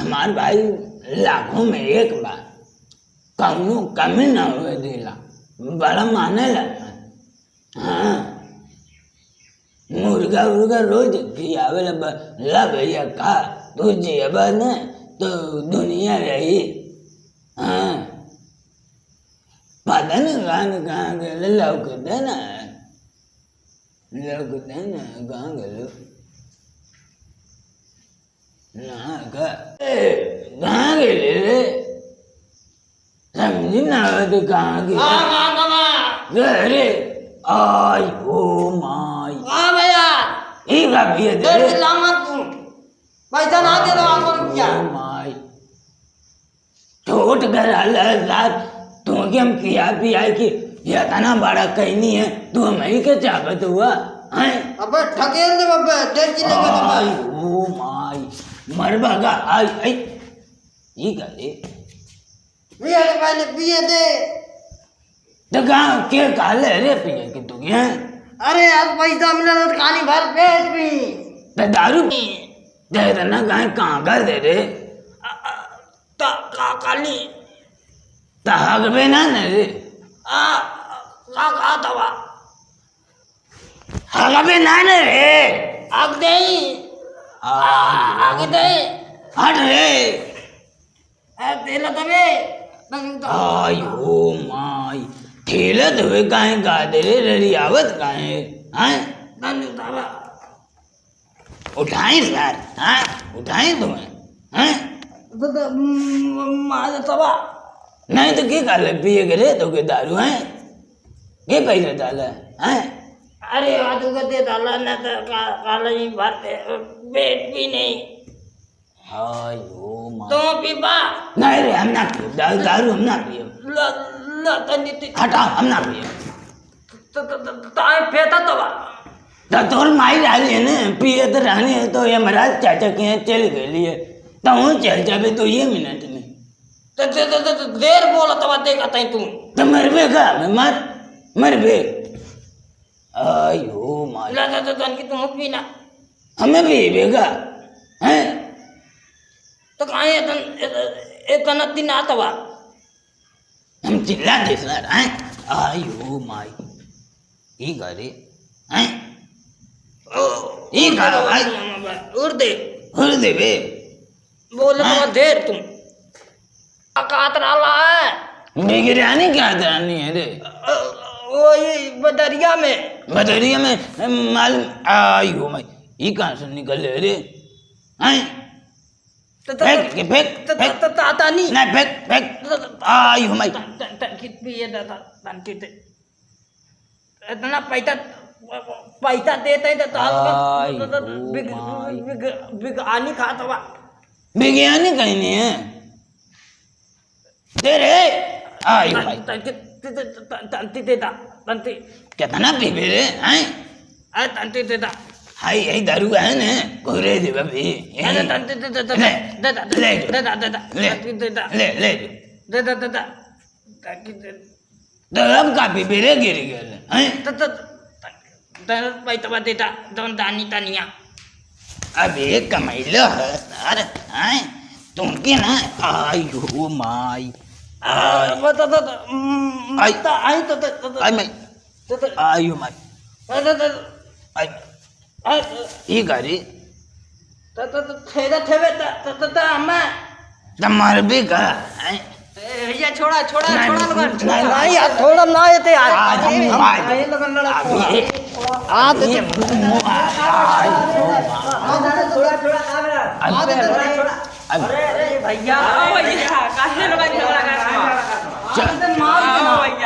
हमारे भाई लाखों में एक बार कहूँ कमी ना हुए दिला बड़ा माने लगा। हाँ मुर्गा उर्गा रोज खियावे ला भैया खा तू जियबा न तो दुनिया रही। हाँ पता नहीं कहाँ गए लौकते ना कहाँ गए ना कहाँ गए रे समझी ना तो कहाँ गए अरे आई ओ माई भैया का भैया तेरे पैसा ना दे दो आपको रुपया माई छोट कर रात तू कि हम पिया पिया कि ये तना बड़ा कहीं नहीं है तू हमें क्या चाहत हुआ हैं अबे ठकेल दे बब्बे डेढ़ किलो का आई ओ माई मर भागा आई आई ये करे पिए के पहले पिए दे तो कहाँ के काले रे पिए कि तू क्या अरे अब पैसा मिला तो खानी भर पेट पी तो दारू पी दे तना कहाँ कर दे रे काली तहाग बे ना रे का तवा हागा बे ना रे आग दे आग दे हट रे तेल तबे आई ओ माई ठेलत हुए काहे गादरे ररियावत काहे हैं नन्नू तवा उठाई यार हैं उठाई तुम्हें हैं तो मार तवा नहीं तो क्या कर पिए करे तो के दारू हैं के पैसे डाले हैं अरे आज को दे डाला ना तो काला ही भरते पेट भी नहीं आई ओ माई तो पीपा नहीं रे हम ना पिए दारू हम ना पिए ल तनी हटाओ हम ना पिए ताए फेता तवा तो तोर माई डाली है ना पिए तो रहने तो ये महाराज चाचा के यहाँ चल गए लिए तो हूँ चल जाबे तो ये मिनट में तो देर बोला तवा देखा तई तू तो मरबे का मैं मरबे आयो माई ला तो तन की तुम पीना हमें भी बेगा हैं तो काहे तन एक नती ना तवा हम चिल्ला दे सर हैं आयो माई ये करे हैं ये करो भाई उड़ दे उड़ दे बे बोले तो देर तुम कातराला है बिगड़ानी क्या करानी है रे वो ये बदरिया में बदरिया में मालूम आयो माई ये कहाँ से निकले रे हैं फेंक के फेंक ताता नहीं नहीं फेंक फेंक आयो माई कित भी ये दादा तंकी ते इतना पैसा देते हैं तो बिग आनी खाता हुआ विज्ञानी कहीं नहीं है दे रे आयो भाई तंती देता तंती कितना पीबे रे हैं अरे तंती देता हाय यही दारू है ना कोरे दे बाबी अरे तंती देता देता देता देता ले ले देता देता ताकि तो अब का पीबे रे गिर गए हैं तो पैसा देता दोन दानी तनिया अब एक कमैलो है सर हैं तुम के ना आयो माई आई मैं आयो माई आई ये गाड़ी तमार भी का ये छोड़ा छोड़ा छोड़ा नहीं यार थोड़ा ना ये ते यार आज लगन लड़ा आ ते थोड़ा थोड़ा आ थोड़ा अरे अरे भैया भैया काहे लगा झगड़ा कर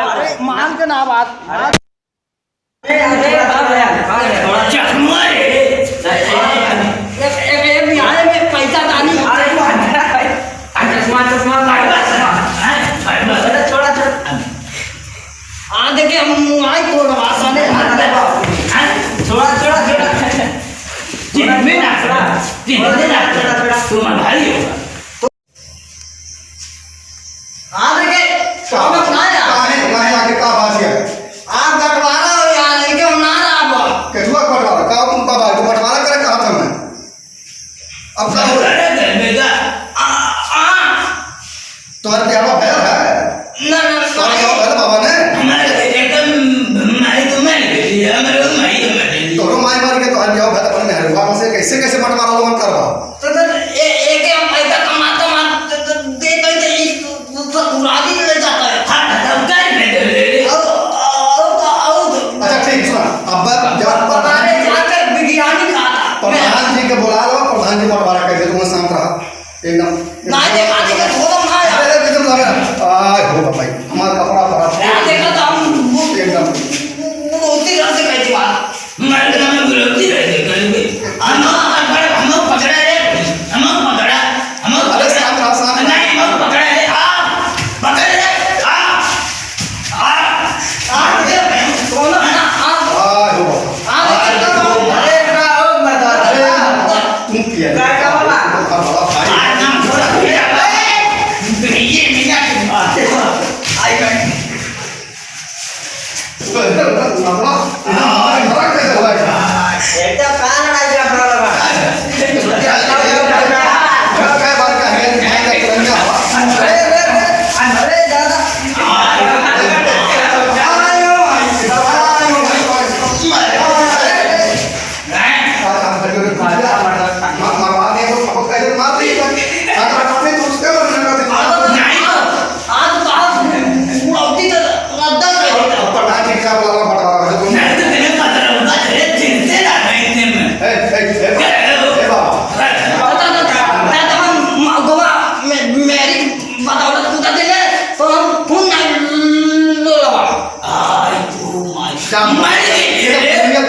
अरे मान के ना बात अरे भैया चकमा रे एक बिहार में पैसा दानी चश्मा चश्मा छोड़ा छोड़ा आ देखे हम आई तो आसाने छोड़ा छोड़ा छोड़ा जिम्मे ना तुम भाई होगा आ देखे समझ ना आया काहे आके का बात है आप बंटवारा और यहाँ लेके हम ना रहा केठुआ बंटवारा का तुम का बात बंटवारा करे कहा था तुम्हारे प्यारा भैया है ना ना तो क्या भैया बाबा ने हमारे एकदम माई तो मैंने ले लिया मेरे को माई तो मैंने ले तो मार मार के तो आज जाओ भैया अपने मेहरबान से कैसे कैसे मत मारा लोगन करवा तो एक हम पैसा कमाता मार दे तो राजी ले जाता है हां कर में दे ले अच्छा ठीक सुना अब जब हमारे जाकर बिरयानी खाता प्रधान जी के बुला लो प्रधान जी मटवारा कैसे तुम शांत रहा एकदम ना देखा देखा थोड़ा ना अरे एकदम लगे आय हो भाई हमारा कपड़ा पड़ा देखा तो हम एकदम होती रहते कहती बात मर्द में विरोधी रहते कभी हम पकड़ा रे हम पकड़ा अरे शांत रहा शांत रहा नहीं हम पकड़ा रे पकड़ रे ये कौन है ना आय हो अरे ओ मर्द तुम किया क्या वाला बड़ा भाई नाम थोड़ा ये मीना आई गई एकदम कान राजा बड़ा अरे दादा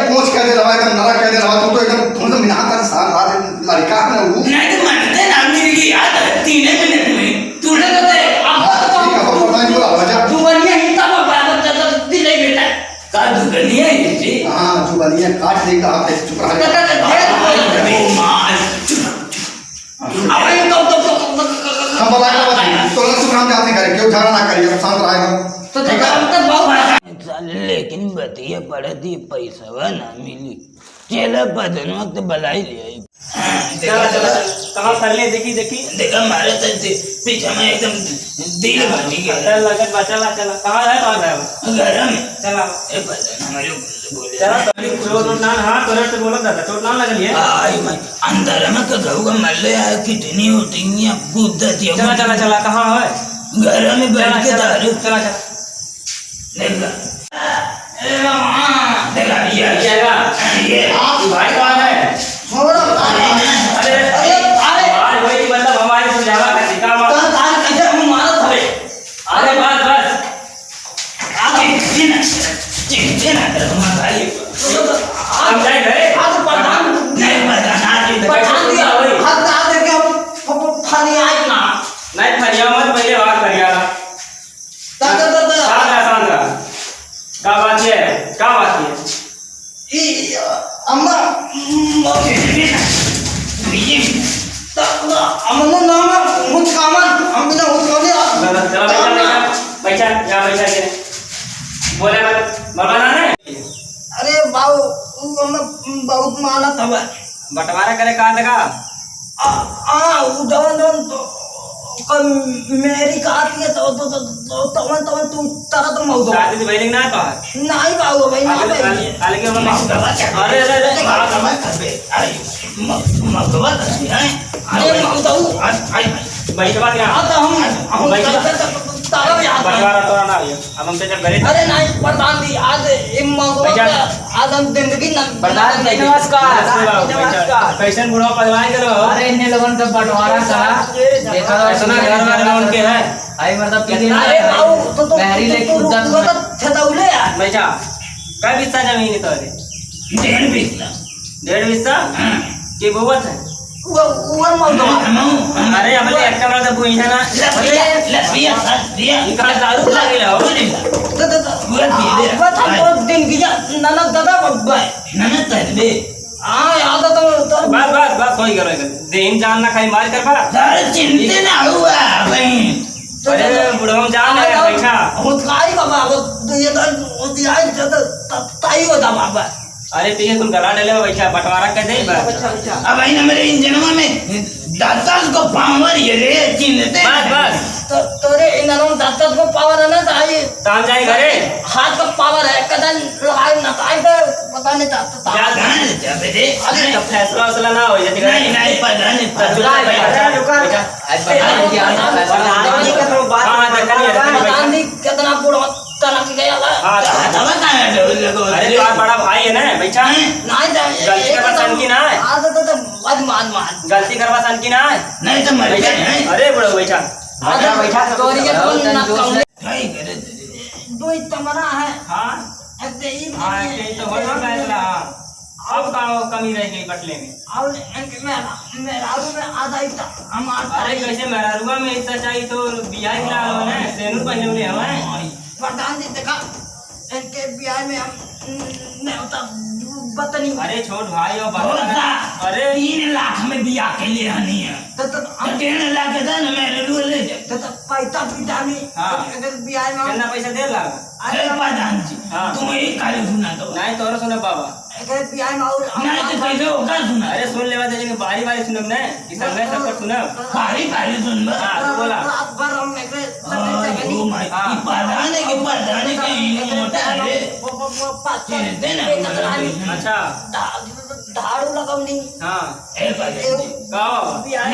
कोच कह दे रहा है एकदम नरा कह दे रहा है तो एकदम तुम तो मिना कर साथ रात लड़का है वो नहीं तो मरते ना मेरी की याद 3 मिनट में तूने तो दे ठीक है प्रधान बोला राजा दुबनिया हिंता में बात तो दिले बेटा का दुबनिया है जी हां जुबानिया काट दे कहां पे चुप रहा ओ मां अब ये तो हम बोला तो चुप हम जाते करे क्यों झगड़ा ना करिए शांत रहिए तो तो बहुत लेकिन बतिया पड़ती पैसा ना मिली चला बदन वक्त बलाई ले चला चला कहां कर ले देखी देखा मारे तो पीछे में एकदम दिल बनी गया चल लगत बचला चला कहां है तो है घर में चला ए बदन हमारे ऊपर से बोले चला तो चोट ना हां करट से बोला था चोट ना लगल है आई मैं अंदर में तो गऊ मल्ले है कितनी होती है बुद्धत है चला चला चला कहां है घर में बैठ के दारू चला चला देखा देखा ये आप भाई कौन है छोड़ो अरे आज वही मतलब हमारे समझावा का सिखा अरे बस चिंता ना कर तुम्हारा भाई हम जाए गए आज प्रधान नहीं प्रधान आज प्रधान दिया वही हाथ आ दे के फानी आई ना नहीं फरिया मत पहले बात करिया सान्द्रा का बात है क्या बात है ये अम्मा ये अम्मा नाम मुझ कामन हम बिना उठोने चला बैठा या बैठा के बोले मत बरबाना नहीं अरे बाबू अम्मा बहुत माना था बंटवारा करे कहा लगा उधर तो कल मेरी आती है तो तवन तू तारा तो मौत शादी तो भइलिंग ना तो नहीं बाबू भाई ना भाई काले के अरे अरे मौत बैठवा क्या हम तारा याद बंटवारा तो ना अब हम जब घरे अरे नहीं प्रधान जी आज आज हम जिंदगी ना प्रधान जी नमस्कार कैसन बुढ़ा पदवाई करो अरे इन्हें लोगों से बंटवारा करा देखा ऐसा घर वाले में उनके है आई मतलब कि अरे बाबू तो बहरी लेके उद्दत छतौले यार बैठा काय बिस्सा जमीन है तोरे 1.5 बिस्सा 1.5 बिस्सा के बोवत है वो मौत अरे हमने एक कमरा तो बुई है ना लसिया इनका दारू लागे लो वो दिन की नाना दादा बब्बा नाना तबे याद तो बस होई करो दिन जान ना खाई मार कर पा सर चिंता ना हुआ भाई अरे बुढ़वा जान है बैठा होतकाई बाबा वो ये तो दियाई तो ताई होता बाबा अरे तो ये कुल गला डले बैठा बंटवारा कर दे अब भाई ना मेरे इंजनवा में दाता को पावर ये रे चिन्हते बस बस तो तोरे इन्होंने दत्तत को पावर है ना चाहिए काम जाए घरे हाथ का पावर है कदम लगाए ना ताई का पता नहीं था क्या कहाँ जाबे रे तो फैसला वैसला ना हो जाती नहीं नहीं पता नहीं प्रधान जी कितना बुढ़ा तलाक गया हाँ तब कहाँ लगो अरे तुम्हारा बड़ा भाई है ना बैठा नहीं गलती करवा सन की ना है आज तो आज मान गलती करवा सन की ना है नहीं तो मर गया नहीं अरे बुढ़ा बैठा आज तोरी के कौन ना कौन नहीं करे दो तमना है हाँ ऐसे ही हाँ तो हो गया फैसला अब का कमी रह गई बटले में और इनके मेरा में आधा ही था हम अरे कैसे मेहरारूबा में हिस्सा चाहिए तो बियाह खिला लो ना सेनूर पहने हुए हमें प्रधान जी देखा इनके ब्याह में हम न्योता बतनी अरे छोट भाई और बहुत सा अरे 3 लाख में बिया के लिए हनी है तो हम 3 लाख का ना मेरे रूल ले जा तो पैसा पिटानी हाँ। अगर ब्याह में कितना पैसा दे लगा अरे प्रधान जी हाँ। तुम एक काले सुना दो नहीं तोरो सुनो बाबा अगर ब्याह में और नहीं तो कैसे होगा सुना अरे सुन लेवा दे बारी बारी सुनब ना कि सब मैं सबको सुनब बारी बारी सुन बा हाँ तो बोला रात भर हम एक ओ माय प्रधान है कि प्रधान है कि मोटा है चिन्हते ना अच्छा धाड़ू लगाऊनी हाँ ए प्रधान जी कहो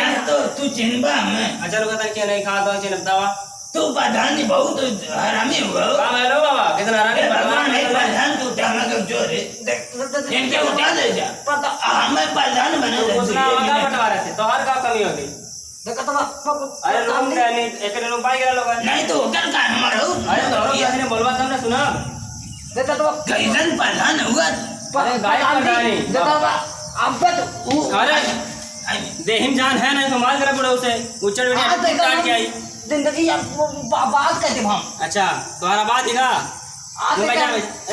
ना तो तू चिन्हबा मैं अच्छा रुका तक क्या नहीं खा दो चिन्ह बतावा तू प्रधान जी बहुत हरामी हुआ काम है लो बाबा कितना हरामी भगवान है भगवान प्रधान तू उठाना कब चोर है इनके उठा दे जा हमें प्रधान बना दे उसना आगा बंटवारे से तो हर का कमी होगी देखा तो अरे रूम का नहीं एक रूम पाई गया लोग नहीं तो होकर का हमारा अरे दोनों किसी ने बोलवा तुमने सुना देखा तो कैसन प्रधान हुआ अरे गाय प्रधानी देखा अब तो अरे देहिम जान है नहीं संभाल कर पड़ो उसे उच्चड़ बेटे काट के आई जिंदगी बात कहते हम अच्छा तुम्हारा बात दिखा आज तू बैठा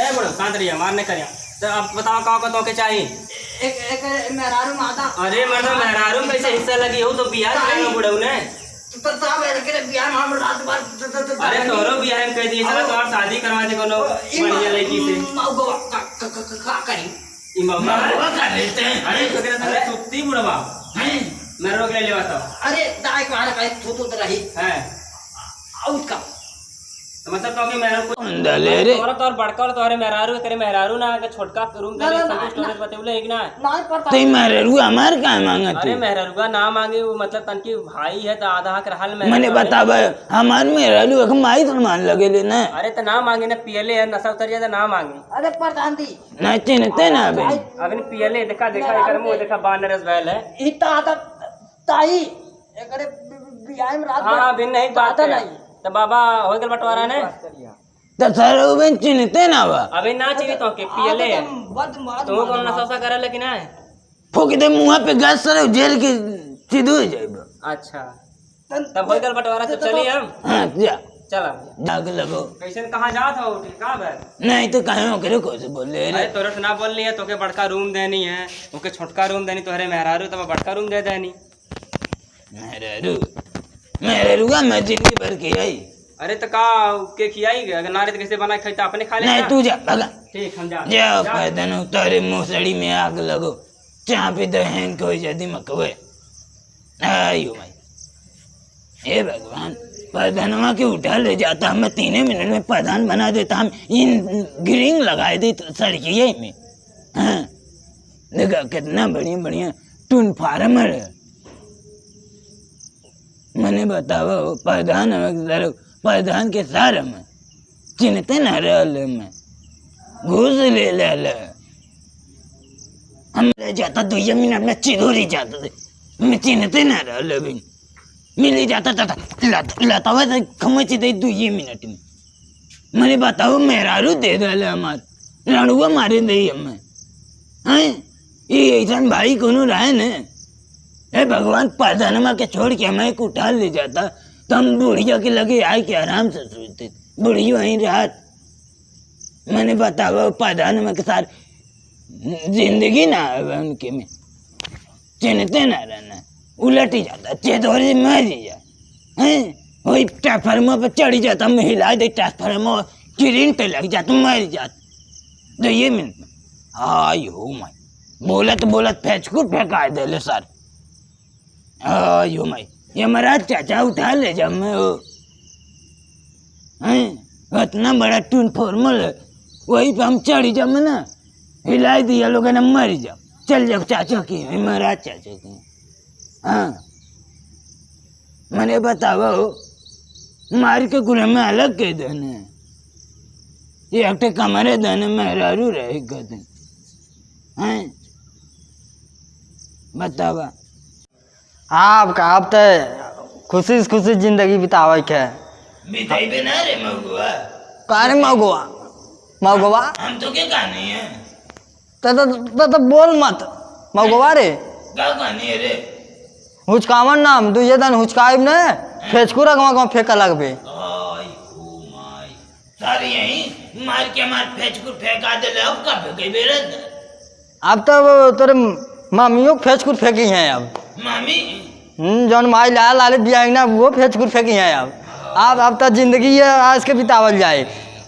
ए बड़ो शांत रहिए मारने करिया तो अब बताओ कहाँ को तो के चाहिए एक मेहरारू माता अरे मर्द मेहरारू में कैसे हिस्सा लगी हो तो बिहार में बुढ़ऊ ने तो साहब के बियाह में हम रात भर अरे तोरो बिहार में कह दिए चलो तो और शादी करवा दे कोनो बढ़िया लड़की से मौगो का करी ई मौका हुआ कर लेते हैं अरे तो तेरा संग सुत्ती बुढ़वा हैं? मैं रोक ले लेवा तो अरे दाई को आने कहीं थू तो रही है आउट का तो मतलब तो कि मेहरारू को दले रे तोरा तो और बड़का और तोरे मेहरारू करे मेहरारू ना के छोटका रूम दे सब स्टोरेज बतेबले एक ना नहीं पता ते मारे रू हमार का मांगत अरे मेहरारू का ना मांगे वो मतलब तनकी भाई है तो आधा हक रहल में मैंने बताबा हमार में रहलू एक माई तो मान लगे ले ना अरे तो ना मांगे ना पियले है नशा उतर जाए तो ना मांगे अरे प्रधान जी ना चिन्हते ना अबे अब इन पियले देखा देखा एकर मुंह देखा बानरस भैल है इतना आता ताई एकरे बियाह में रात हां बिन नहीं बात नहीं तो बाबा हो गल बंटवारा ने तो सर उबेन चिन्हते ना बा अबे ना चाहिए तो के पियले है बद मार तुम कौन नशा उसा करे लेकिन है फूक दे मुंह पे गैस सर जेल के सीधो हो जाएगा अच्छा तब हो गल बंटवारा तो चलिए हम हां जा चला दाग लगो कैसे कहाँ जात हो का है नहीं तो कहीं करे को से बोल ले अरे तोरे से ना बोल रही है तोके बड़का रूम देनी है ओके छोटका रूम देनी तोहरे मेहरारू तो बड़का रूम दे देनी मेरे रुआ मैं जिंदगी भर की आई अरे तो का के खियाई अगर नारे तो कैसे बना खाई अपने खा नहीं लेना तू जा भगा ठीक हम जा जा पैदन तारे मुसड़ी में आग लगो चाह पे दहन को जदी मकवे आयो भाई हे भगवान प्रधानवा के उठा ले जाता मैं 3 मिनट में प्रधान बना देता हम इन ग्रीन लगा दी सड़किए में हाँ देखा कितना बढ़िया बढ़िया टून फार्मर है मैंने बतावा प्रधान प्रधान के सारे में चिन्हते न रहे में घूस ले ले हम ले जाता 2 मिनट में चिदोरी जाते थे मैं चिन्हते न रहे भी मिल जाता था लाता हुआ था खमच दे 2 मिनट में मैंने बताओ मेहरारू दे दे हमार रणुआ मारे दे हमें हैं ये ऐसा भाई कोनो रहे न हे भगवान प्रधानमा के छोड़ के हमें एक उठा ले जाता तो हम बुढ़िया के लगे आए के आराम से सोचते बुढ़िया वहीं रात मैंने बतावा प्रधानमा के साथ जिंदगी ना है उनके में चिन्हते ना रहना उलट ही जाता चेतोरी मर जा हैं वही ट्रांसफार्मर पर चढ़ जाता मैं हिला दे ट्रांसफार्मर करंट लग जाता मर जाता 2 मिनट में आई हो माई बोलत फेंच को फेंका दे ले सर आयो माई ये हमारा चाचा उठा ले जा मैं हो हैं इतना बड़ा टून फॉर्मल है वही पे हम चढ़ी जा मैं ना हिलाई दिया लोग ने मर जा चल जाओ चाचा की महाराज चाचा की हाँ मैंने बतावा हो मार के गुरे में अलग के देने ये एक कमरे देने मेहरारू रहे गदन हैं बतावा आप तो खुशी जिंदगी बितावे के मिठाई बना रे मगुआ कारे मगुआ हम तो क्या कहानी है तो बोल मत मगुआ रे क्या कहानी है रे हुचकावन नाम तू ये दिन हुचकाइब ने फेचकू रखवा फेंका लगबे आई ओ माय सारे यहीं मार के मार फेंका दे ले अब कब गई बेरद अब तो तेरे मामियों फेचकुर फेंकी हैं अब मामी जौन माई लाल बिया ना वो फेचकुर फेंकी हैं अब तो जिंदगी है आज के बितावल जाए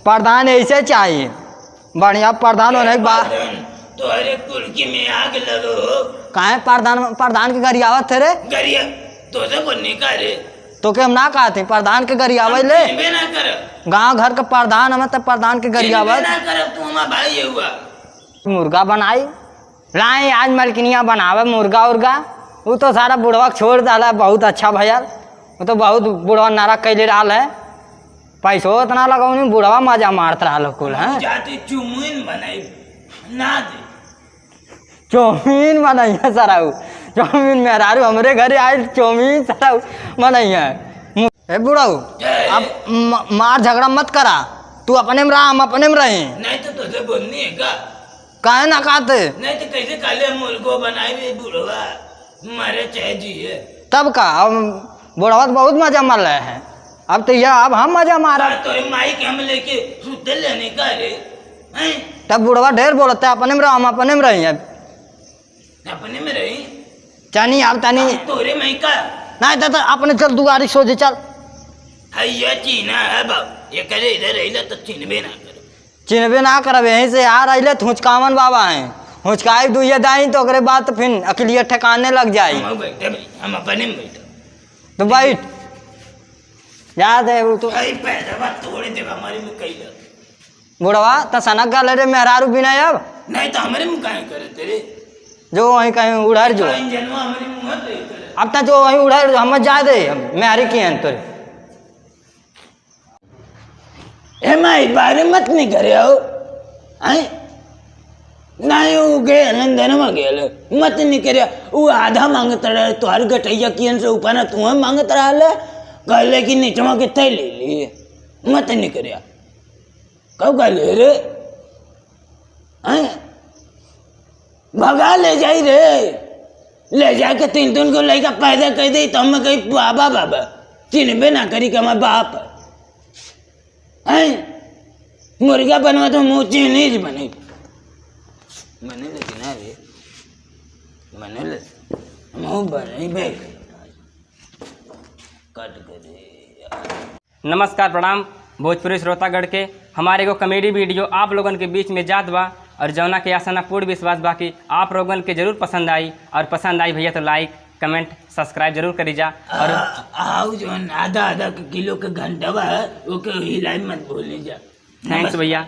प्रधान ऐसे चाहिए बढ़िया प्रधान होने के बाद तो अरे कुर्की में आग लगो काहे प्रधान के घरी आवत थे रे गरिया तो से बनने का रे तो के हम ना कहते प्रधान के घरी आवे ले ना कर गांव घर का प्रधान हम तो प्रधान के घरी आवत ना कर तू हमारा भाई हुआ मुर्गा बनाई लाए आज मलकिनिया बनावे मुर्गा उर्गा वो तो सारा बुढ़वा छोड़ डाला बहुत अच्छा भैया वो तो बहुत बुढ़वा नारा कैले रहा है पैसो इतना लगाऊ बुढ़वा मजा मारत रहा कुल है जाते चुमुन बनाई ना दे चौमीन बनाइए सराऊ चौमीन मेहरारू हमरे घरे आए चौमीन सराऊ बनाइए ए बुढ़ाऊ अब मार झगड़ा मत करा तू अपने में रहा हम अपने में रहे नहीं तो तुझे बोलनी है का काहे ना कहते नहीं तो कैसे काले मुर्गो बनाई भी बुढ़वा मारे चाहे जी है तब का अब बुढ़वा तो बहुत मजा मार रहे हैं अब तो यह अब हम मजा मारा तो माई के हम लेके सुते लेने का रे तब बुढ़वा ढेर बोलते अपने में रहा हम अपने में रहे अपने में रही चानी अब तनी तोरे मई का नहीं तो अपने चल तू गाड़ी सोचे चल हैया चीना है बाब ये करे इधर रही तो चिन्हबे ना करो चिन्हबे ना करब यहीं से आ रही तो हुचकावन बाबा हैं हुचकाई दुए दाई तो अगरे बात तो फिर अकेलिए ठेकाने लग जाए हम बैठे भाई हम अपने में बैठे तो बैठ याद है वो तो पैदा बात तोड़े दे हमारे में कई लग बुढ़वा तो सनक गा ले रे मेहरारू बिना अब नहीं तो हमारे मुँह काहे करे तेरे जो वहीं कहीं उड़ार जो जन्म हमारे मुँह तो करे अब तक जो वहीं उड़ार हम जा दे मेहरी की हैं तोरे माई बारे मत नहीं करे हो नहीं वो गए लंदन में गए मत नहीं करे वो आधा मांगता रहे तुहार गटैया कियन से ऊपर ना तुम्हें मांगता रहा कहले कि नीचवा के तय ले लिए मत नहीं करे कब कहले रे भगा ले जाई रे ले जाके तीन को लड़का पैदा कर दे तो हम कही बाबा बाबा चिन्हबे ना करी कि हमारे बाप है मुर्गा बनवा तो मुँह चीनी बने बने लेकिन अरे बने ले मुँह बने बैग कट करे। नमस्कार प्रणाम भोजपुरी श्रोतागढ़ के हमारे को कॉमेडी वीडियो आप लोगन के बीच में जात बा और जौना के आसना पूर्ण विश्वास बा कि आप लोगन के जरूर पसंद आई और पसंद आई भैया तो लाइक कमेंट सब्सक्राइब जरूर करी जा और आओ जो आधा किलो का घंटा बा वो के हिलाई मत भूल जा। थैंक्स भैया।